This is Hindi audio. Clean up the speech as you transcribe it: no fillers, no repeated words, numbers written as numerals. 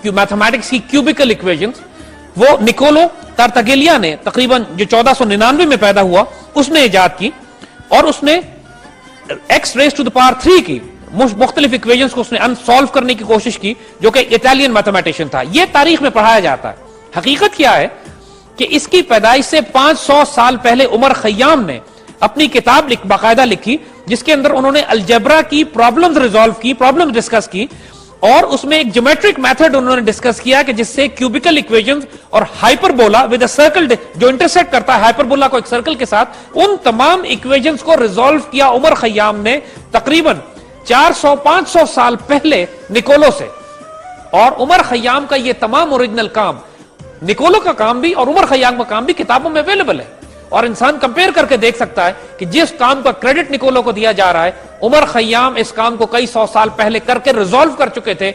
मैथमेटिक्स की क्यूबिकल इक्वेशंस, वो निकोलो तार्तागेलिया ने तकरीबन जो 1499 में पैदा हुआ उसने इजाद की, और उसने x raise to the power 3 की मुख्तलिफ इक्वेशंस को उसने अनसॉल्व करने की कोशिश की, जो कि इटालियन मैथमेटिशियन था। यह तारीख में पढ़ाया जाता है। हकीकत क्या है कि इसकी पैदाइश से 500 साल पहले उमर खय्याम ने अपनी किताब बाकायदा लिखी, जिसके अंदर उन्होंने अलजेब्रा की प्रॉब्लम्स रिजॉल्व की, प्रॉब्लम्स डिस्कस की, और उसमें एक ज्योमेट्रिक मेथड उन्होंने डिस्कस किया कि जिससे क्यूबिकल इक्वेशंस और हाइपरबोला विद अ सर्कल जो इंटरसेक्ट करता है हाइपरबोला को एक सर्कल के साथ, उन तमाम इक्वेशंस को रिजॉल्व किया उमर खय्याम ने तकरीबन 400-500 साल पहले निकोलो से। और उमर खय्याम का यह तमाम ओरिजिनल काम, निकोलो का काम भी और उमर खय्याम का काम भी किताबों में अवेलेबल है, और इंसान कंपेयर करके देख सकता है कि जिस काम का क्रेडिट निकोलो को दिया जा रहा है, उमर खय्याम इस काम को कई 100 साल पहले करके रिजॉल्व कर चुके थे,